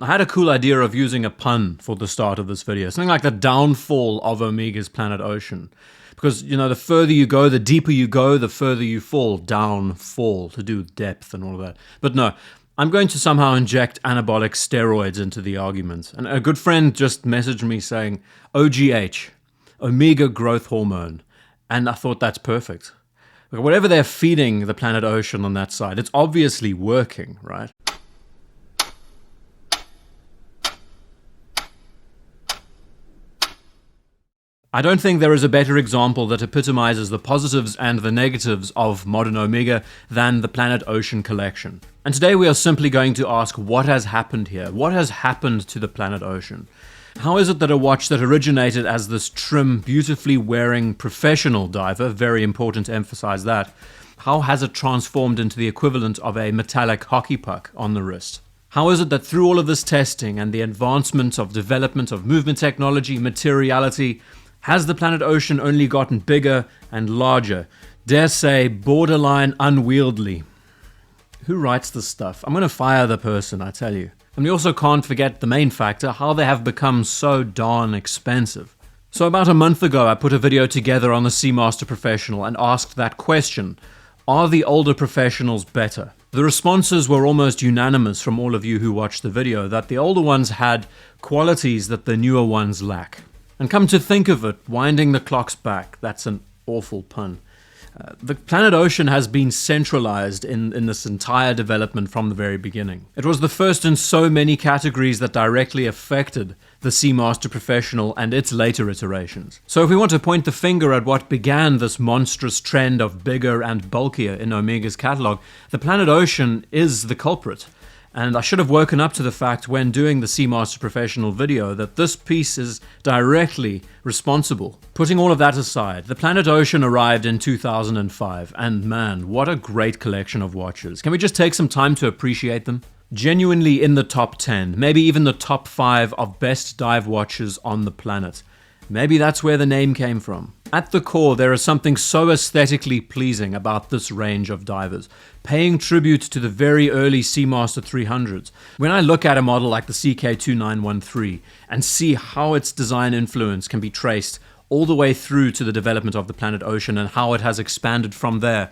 I had a cool idea of using a pun for the start of this video, something like the downfall of Omega's Planet Ocean. Because, the further you go, the deeper you go, the further you fall. Down, fall, to do with depth and all of that. But no, I'm going to somehow inject anabolic steroids into the argument. And a good friend just messaged me saying, OGH, Omega Growth Hormone. And I thought that's perfect. Whatever they're feeding the Planet Ocean on that side, it's obviously working, right? I don't think there is a better example that epitomizes the positives and the negatives of modern Omega than the Planet Ocean collection. And today we are simply going to ask what has happened here. What has happened to the Planet Ocean? How is it that a watch that originated as this trim, beautifully wearing professional diver, very important to emphasize that, how has it transformed into the equivalent of a metallic hockey puck on the wrist? How is it that through all of this testing and the advancement of development of movement technology, materiality, has the Planet Ocean only gotten bigger and larger? Dare say, borderline unwieldy. Who writes this stuff? I'm going to fire the person, I tell you. And we also can't forget the main factor, how they have become so darn expensive. So about a month ago, I put a video together on the Seamaster Professional and asked that question. Are the older professionals better? The responses were almost unanimous from all of you who watched the video that the older ones had qualities that the newer ones lack. And come to think of it, winding the clocks back, that's an awful pun. The Planet Ocean has been centralized in this entire development from the very beginning. It was the first in so many categories that directly affected the Seamaster Professional and its later iterations. So if we want to point the finger at what began this monstrous trend of bigger and bulkier in Omega's catalog, the Planet Ocean is the culprit. And I should have woken up to the fact when doing the Seamaster Professional video that this piece is directly responsible. Putting all of that aside, the Planet Ocean arrived in 2005, and man, what a great collection of watches. Can we just take some time to appreciate them? Genuinely in the top 10, maybe even the top 5 of best dive watches on the planet. Maybe that's where the name came from. At the core, there is something so aesthetically pleasing about this range of divers, paying tribute to the very early Seamaster 300s. When I look at a model like the CK2913 and see how its design influence can be traced all the way through to the development of the Planet Ocean and how it has expanded from there,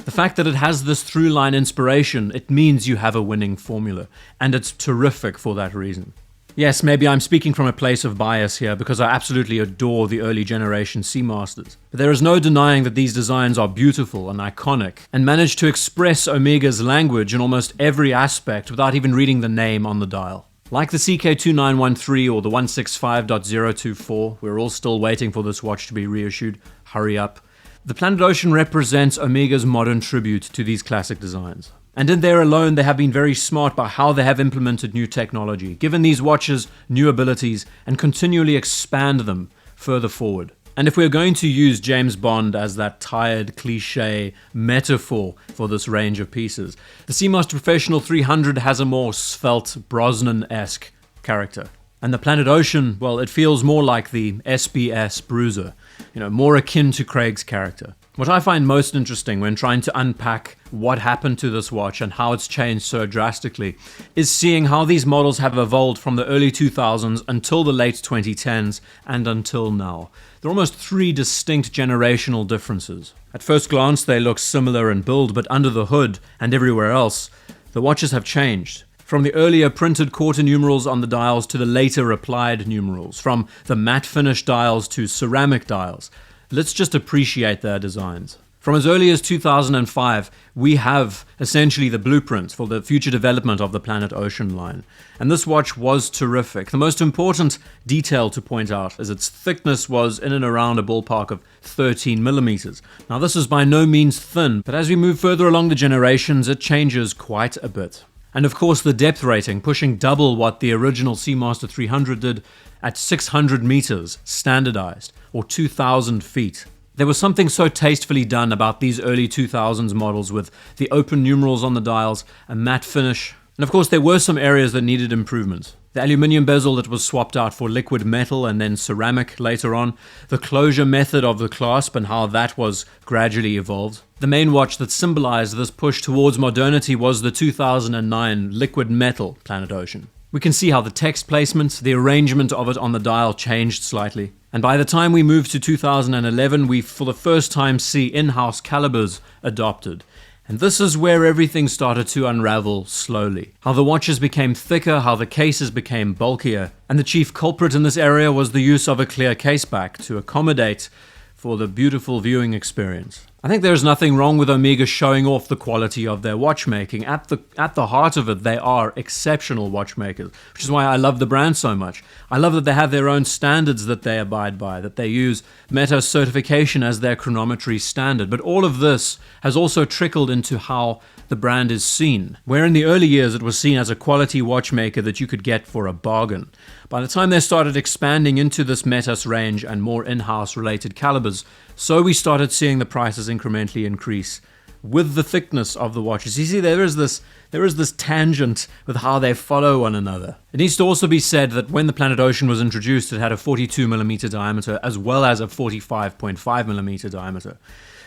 the fact that it has this through-line inspiration, it means you have a winning formula, and it's terrific for that reason. Yes, maybe I'm speaking from a place of bias here because I absolutely adore the early generation Seamasters. But there is no denying that these designs are beautiful and iconic and manage to express Omega's language in almost every aspect without even reading the name on the dial. Like the CK2913 or the 165.024, we're all still waiting for this watch to be reissued. Hurry up. The Planet Ocean represents Omega's modern tribute to these classic designs. And in there alone, they have been very smart by how they have implemented new technology, given these watches new abilities, and continually expand them further forward. And if we're going to use James Bond as that tired, cliche metaphor for this range of pieces, the Seamaster Professional 300 has a more svelte, Brosnan-esque character. And the Planet Ocean, well, it feels more like the SBS Bruiser, more akin to Craig's character. What I find most interesting when trying to unpack what happened to this watch and how it's changed so drastically is seeing how these models have evolved from the early 2000s until the late 2010s and until now. There are almost 3 distinct generational differences. At first glance, they look similar in build, but under the hood and everywhere else, the watches have changed. From the earlier printed quarter numerals on the dials to the later applied numerals, from the matte finish dials to ceramic dials. Let's just appreciate their designs. From as early as 2005, we have essentially the blueprint for the future development of the Planet Ocean line. And this watch was terrific. The most important detail to point out is its thickness was in and around a ballpark of 13 millimeters. Now this is by no means thin, but as we move further along the generations, it changes quite a bit. And of course the depth rating, pushing double what the original Seamaster 300 did at 600 meters standardized, or 2,000 feet. There was something so tastefully done about these early 2000s models with the open numerals on the dials, a matte finish, and of course there were some areas that needed improvement. The aluminium bezel that was swapped out for liquid metal and then ceramic later on, the closure method of the clasp and how that was gradually evolved. The main watch that symbolized this push towards modernity was the 2009 liquid metal Planet Ocean. We can see how the text placement, the arrangement of it on the dial changed slightly. And by the time we moved to 2011, we for the first time see in-house calibers adopted. And this is where everything started to unravel slowly. How the watches became thicker, how the cases became bulkier. And the chief culprit in this area was the use of a clear caseback to accommodate for the beautiful viewing experience. I think there's nothing wrong with Omega showing off the quality of their watchmaking. At the heart of it, they are exceptional watchmakers, which is why I love the brand so much. I love that they have their own standards that they abide by, that they use Meta certification as their chronometry standard. But all of this has also trickled into how the brand is seen, where in the early years it was seen as a quality watchmaker that you could get for a bargain. By the time they started expanding into this Metas range and more in-house related calibers, so we started seeing the prices incrementally increase with the thickness of the watches. You see, there is this tangent with how they follow one another. It needs to also be said that when the Planet Ocean was introduced, it had a 42mm diameter as well as a 45.5mm diameter.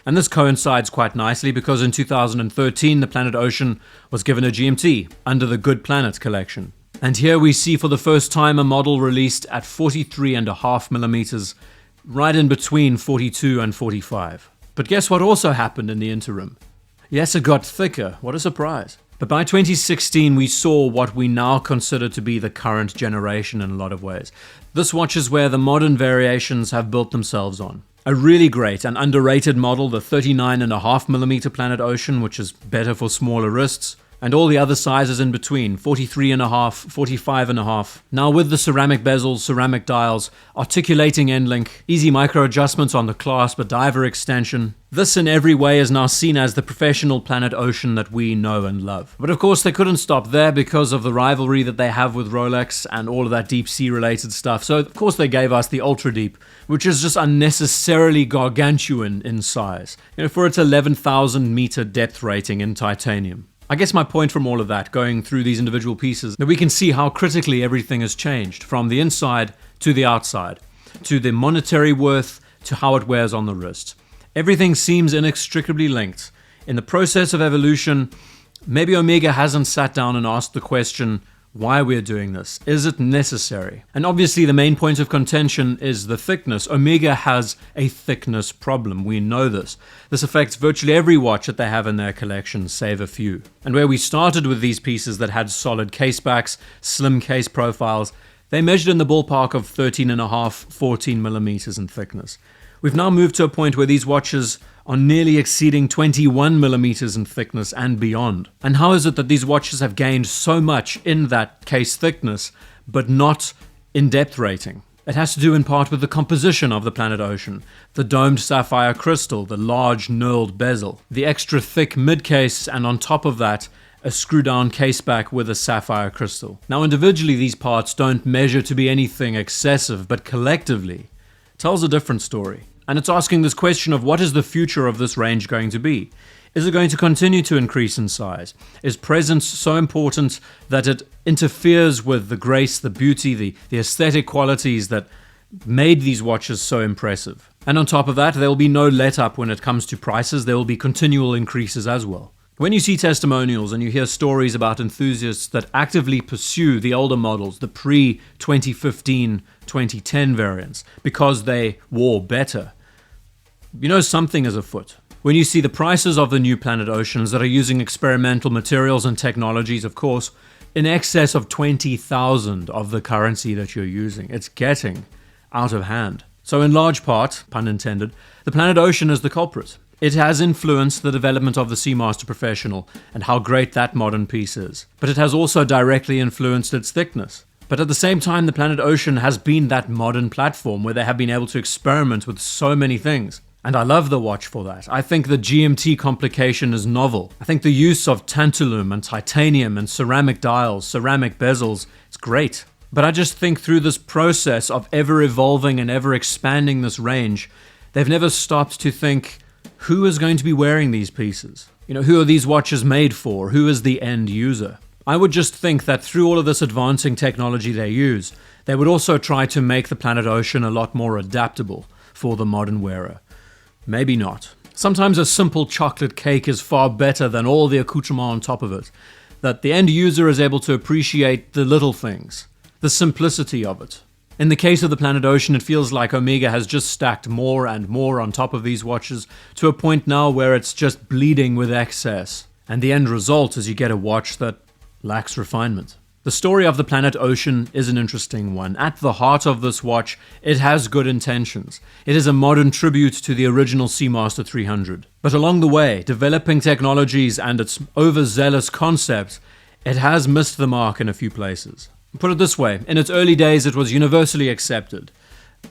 And this coincides quite nicely because in 2013, the Planet Ocean was given a GMT under the Good Planet collection. And here we see for the first time a model released at 43.5mm, right in between 42 and 45. But guess what also happened in the interim? Yes, it got thicker. What a surprise. But by 2016, we saw what we now consider to be the current generation in a lot of ways. This watch is where the modern variations have built themselves on. A really great and underrated model, the 39.5mm Planet Ocean, which is better for smaller wrists, and all the other sizes in between, 43.5, 45.5. Now with the ceramic bezels, ceramic dials, articulating end link, easy micro adjustments on the clasp, a diver extension. This in every way is now seen as the professional Planet Ocean that we know and love. But of course they couldn't stop there because of the rivalry that they have with Rolex and all of that deep sea related stuff. So of course they gave us the Ultra Deep, which is just unnecessarily gargantuan in size, for its 11,000 meter depth rating in titanium. I guess my point from all of that, going through these individual pieces, that we can see how critically everything has changed, from the inside to the outside, to the monetary worth, to how it wears on the wrist. Everything seems inextricably linked. In the process of evolution, maybe Omega hasn't sat down and asked the question, why we're doing this. Is it necessary? And obviously the main point of contention is the thickness. Omega has a thickness problem. We know this. This affects virtually every watch that they have in their collection, save a few. And where we started with these pieces that had solid casebacks, slim case profiles, they measured in the ballpark of 13.5, 14mm in thickness. We've now moved to a point where these watches are nearly exceeding 21mm in thickness and beyond. And how is it that these watches have gained so much in that case thickness, but not in depth rating? It has to do in part with the composition of the Planet Ocean, the domed sapphire crystal, the large knurled bezel, the extra thick mid-case, and on top of that, a screw-down caseback with a sapphire crystal. Now individually these parts don't measure to be anything excessive, but collectively tells a different story. And it's asking this question of what is the future of this range going to be? Is it going to continue to increase in size? Is presence so important that it interferes with the grace, the beauty, the aesthetic qualities that made these watches so impressive? And on top of that, there will be no let-up when it comes to prices. There will be continual increases as well. When you see testimonials and you hear stories about enthusiasts that actively pursue the older models, the pre-2015, 2010 variants, because they wore better, you know something is afoot. When you see the prices of the new Planet Oceans that are using experimental materials and technologies, of course, in excess of 20,000 of the currency that you're using, it's getting out of hand. So in large part, pun intended, the Planet Ocean is the culprit. It has influenced the development of the Seamaster Professional and how great that modern piece is. But it has also directly influenced its thickness. But at the same time, the Planet Ocean has been that modern platform where they have been able to experiment with so many things. And I love the watch for that. I think the GMT complication is novel. I think the use of tantalum and titanium and ceramic dials, ceramic bezels, it's great. But I just think through this process of ever evolving and ever expanding this range, they've never stopped to think, who is going to be wearing these pieces? Who are these watches made for? Who is the end user? I would just think that through all of this advancing technology they use, they would also try to make the Planet Ocean a lot more adaptable for the modern wearer. Maybe not. Sometimes a simple chocolate cake is far better than all the accoutrement on top of it. that the end user is able to appreciate the little things, the simplicity of it. In the case of the Planet Ocean, it feels like Omega has just stacked more and more on top of these watches to a point now where it's just bleeding with excess. And the end result is you get a watch that lacks refinement. The story of the Planet Ocean is an interesting one. At the heart of this watch, it has good intentions. It is a modern tribute to the original Seamaster 300. But along the way, developing technologies and its overzealous concept, it has missed the mark in a few places. Put it this way, in its early days it was universally accepted.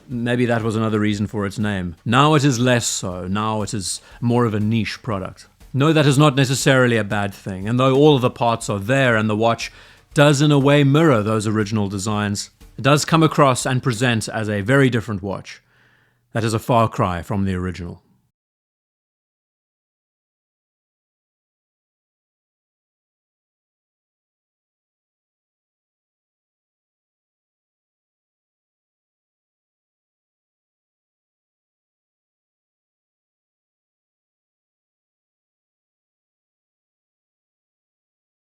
Maybe that was another reason for its name. Now it is less so. Now it is more of a niche product. No, that is not necessarily a bad thing, and though all of the parts are there and the watch does in a way mirror those original designs, it does come across and present as a very different watch. That is a far cry from the original.